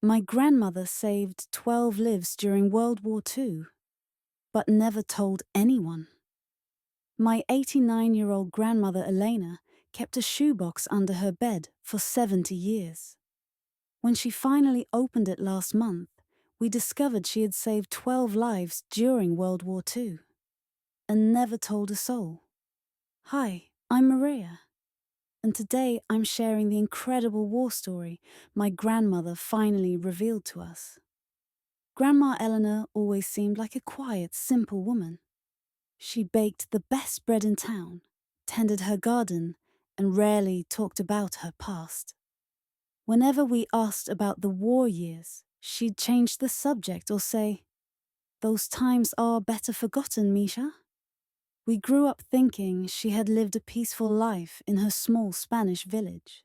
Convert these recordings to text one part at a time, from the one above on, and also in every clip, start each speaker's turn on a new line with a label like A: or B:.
A: My grandmother saved 12 lives during World War II, but never told anyone. My 89-year-old grandmother Elena kept a shoebox under her bed for 70 years. When she finally opened it last month, we discovered she had saved 12 lives during World War II and never told a soul. Hi, I'm Maria, and today I'm sharing the incredible war story my grandmother finally revealed to us. Grandma Elena always seemed like a quiet, simple woman. She baked the best bread in town, tended her garden, and rarely talked about her past. Whenever we asked about the war years, she'd change the subject or say, "Those times are better forgotten, Misha." We grew up thinking she had lived a peaceful life in her small Spanish village.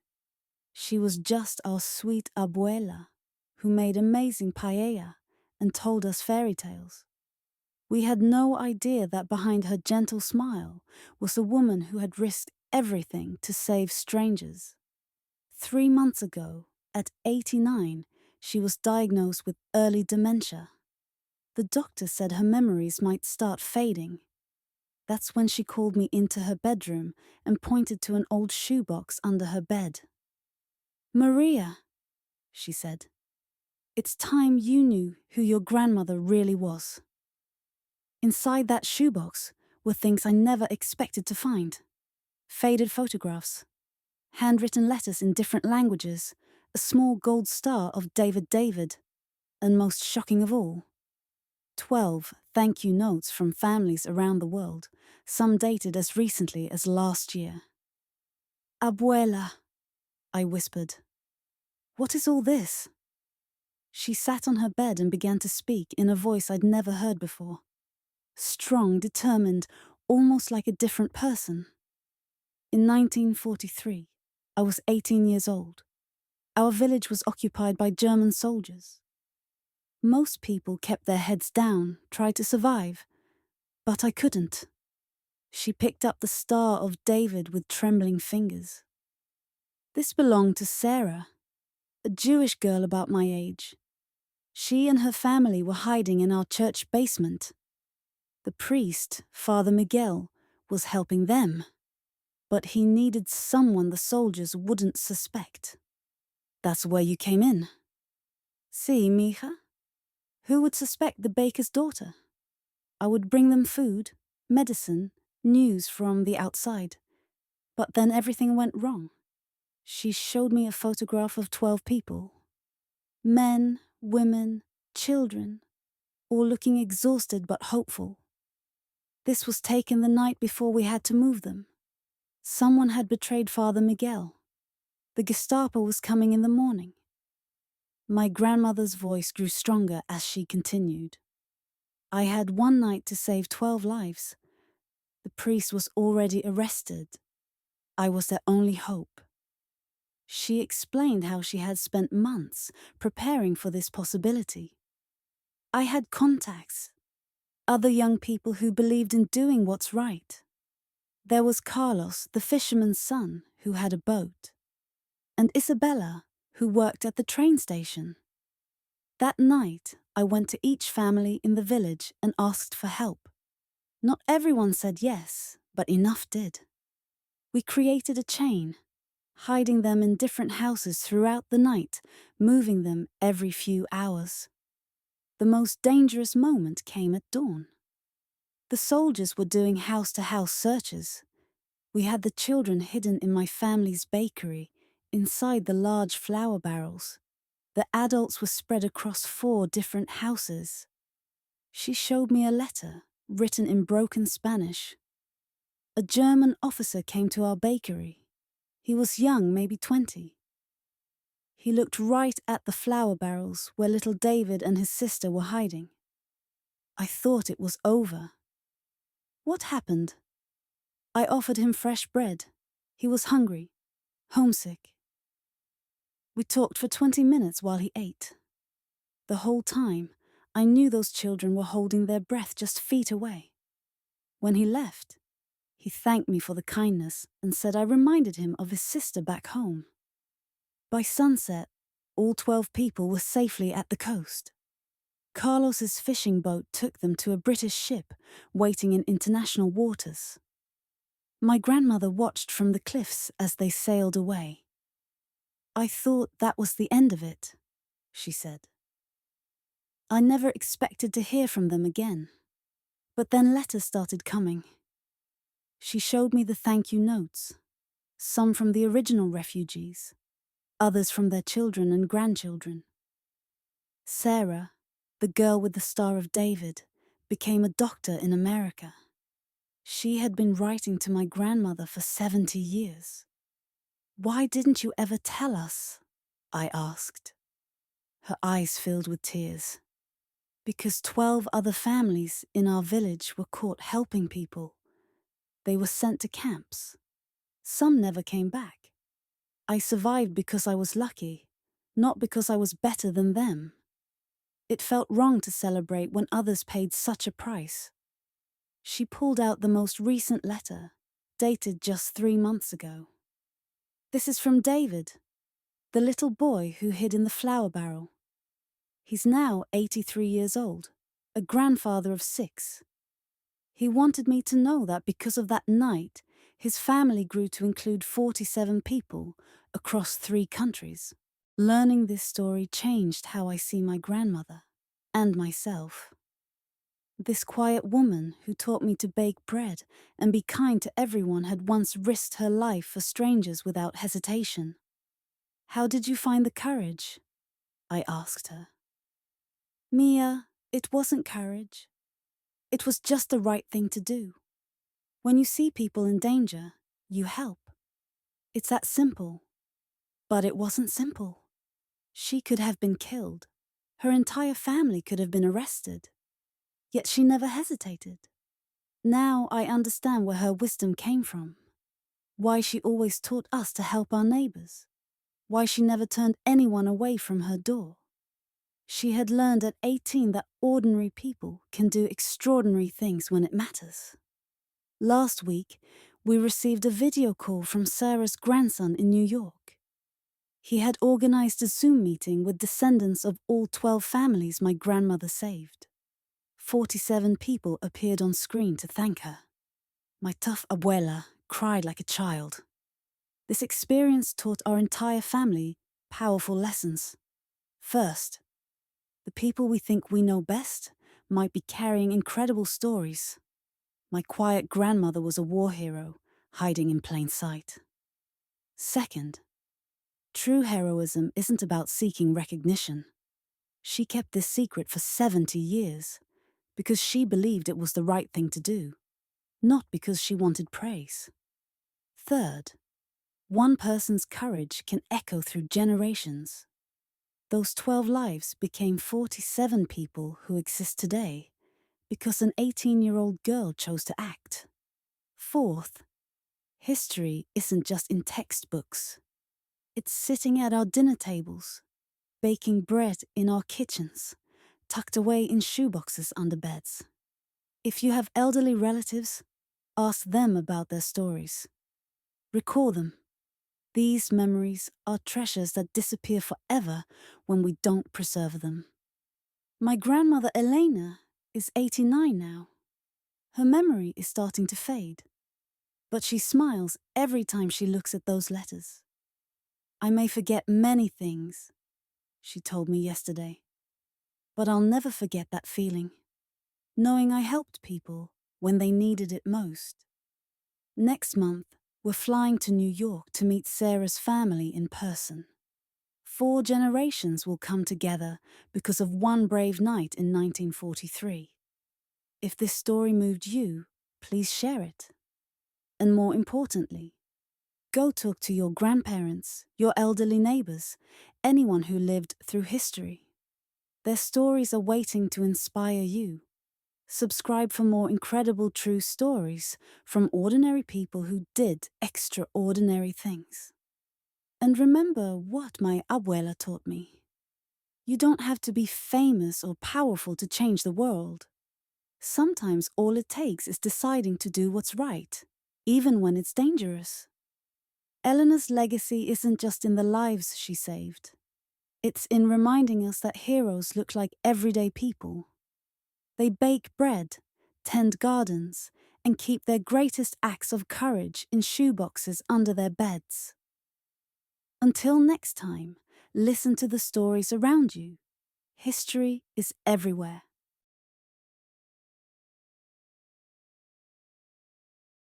A: She was just our sweet abuela, who made amazing paella and told us fairy tales. We had no idea that behind her gentle smile was a woman who had risked everything to save strangers. 3 months ago, at 89, she was diagnosed with early dementia. The doctor said her memories might start fading. That's when she called me into her bedroom and pointed to an old shoebox under her bed. "Maria," she said, "it's time you knew who your grandmother really was." Inside that shoebox were things I never expected to find. Faded photographs, handwritten letters in different languages, a small gold star of David, and most shocking of all, 12 thank you notes from families around the world, some dated as recently as last year. "Abuela," I whispered. "What is all this?" She sat on her bed and began to speak in a voice I'd never heard before. Strong, determined, almost like a different person. In 1943, I was 18 years old. Our village was occupied by German soldiers. Most people kept their heads down, tried to survive, but I couldn't. She picked up the Star of David with trembling fingers. This belonged to Sarah, a Jewish girl about my age. She and her family were hiding in our church basement. The priest, Father Miguel, was helping them, but he needed someone the soldiers wouldn't suspect. That's where you came in. See, mija? Who would suspect the baker's daughter? I would bring them food, medicine, news from the outside. But then everything went wrong. She showed me a photograph of 12 people. Men, women, children, all looking exhausted but hopeful. This was taken the night before we had to move them. Someone had betrayed Father Miguel. The Gestapo was coming in the morning. My grandmother's voice grew stronger as she continued. I had one night to save 12 lives. The priest was already arrested. I was their only hope. She explained how she had spent months preparing for this possibility. I had contacts, other young people who believed in doing what's right. There was Carlos, the fisherman's son, who had a boat, and Isabella, who worked at the train station. That night, I went to each family in the village and asked for help. Not everyone said yes, but enough did. We created a chain, hiding them in different houses throughout the night, moving them every few hours. The most dangerous moment came at dawn. The soldiers were doing house-to-house searches. We had the children hidden in my family's bakery, inside the large flour barrels. The adults were spread across 4 different houses. She showed me a letter, written in broken Spanish. A German officer came to our bakery. He was young, maybe 20. He looked right at the flour barrels where little David and his sister were hiding. I thought it was over. What happened? I offered him fresh bread. He was hungry, homesick. We talked for 20 minutes while he ate. The whole time, I knew those children were holding their breath just feet away. When he left, he thanked me for the kindness and said I reminded him of his sister back home. By sunset, All 12 people were safely at the coast. Carlos's fishing boat took them to a British ship waiting in international waters. My grandmother watched from the cliffs as they sailed away. "I thought that was the end of it," she said. "I never expected to hear from them again. But then letters started coming. She showed me the thank you notes, some from the original refugees, others from their children and grandchildren. Sarah, the girl with the Star of David, became a doctor in America. She had been writing to my grandmother for 70 years. "Why didn't you ever tell us?" I asked. Her eyes filled with tears. "Because 12 other families in our village were caught helping people. They were sent to camps. Some never came back. I survived because I was lucky, not because I was better than them. It felt wrong to celebrate when others paid such a price." She pulled out the most recent letter, dated just 3 months ago. "This is from David, the little boy who hid in the flour barrel. He's now 83 years old, a grandfather of 6. He wanted me to know that because of that night, his family grew to include 47 people across 3 countries. Learning this story changed how I see my grandmother and myself. This quiet woman who taught me to bake bread and be kind to everyone had once risked her life for strangers without hesitation. How did you find the courage?" I asked her. "Mia, it wasn't courage. It was just the right thing to do. When you see people in danger, you help. It's that simple." But it wasn't simple. She could have been killed. Her entire family could have been arrested. Yet she never hesitated. Now I understand where her wisdom came from. Why she always taught us to help our neighbors. Why she never turned anyone away from her door. She had learned at 18 that ordinary people can do extraordinary things when it matters. Last week, we received a video call from Sarah's grandson in New York. He had organized a Zoom meeting with descendants of all 12 families my grandmother saved. 47 people appeared on screen to thank her. My tough abuela cried like a child. This experience taught our entire family powerful lessons. First, the people we think we know best might be carrying incredible stories. My quiet grandmother was a war hero, hiding in plain sight. Second, true heroism isn't about seeking recognition. She kept this secret for 70 years because she believed it was the right thing to do, not because she wanted praise. Third, one person's courage can echo through generations. Those 12 lives became 47 people who exist today because an 18-year-old girl chose to act. Fourth, history isn't just in textbooks. It's sitting at our dinner tables, baking bread in our kitchens, tucked away in shoeboxes under beds. If you have elderly relatives, ask them about their stories. Recall them. These memories are treasures that disappear forever when we don't preserve them. My grandmother Elena is 89 now. Her memory is starting to fade, but she smiles every time she looks at those letters. "I may forget many things," she told me yesterday, "but I'll never forget that feeling, knowing I helped people when they needed it most." Next month, we're flying to New York to meet Sarah's family in person. 4 generations will come together because of one brave night in 1943. If this story moved you, please share it. And more importantly, go talk to your grandparents, your elderly neighbors, anyone who lived through history. Their stories are waiting to inspire you. Subscribe for more incredible true stories from ordinary people who did extraordinary things. And remember what my abuela taught me. You don't have to be famous or powerful to change the world. Sometimes all it takes is deciding to do what's right, even when it's dangerous. Elena's legacy isn't just in the lives she saved. It's in reminding us that heroes look like everyday people. They bake bread, tend gardens, and keep their greatest acts of courage in shoeboxes under their beds. Until next time, listen to the stories around you. History is everywhere.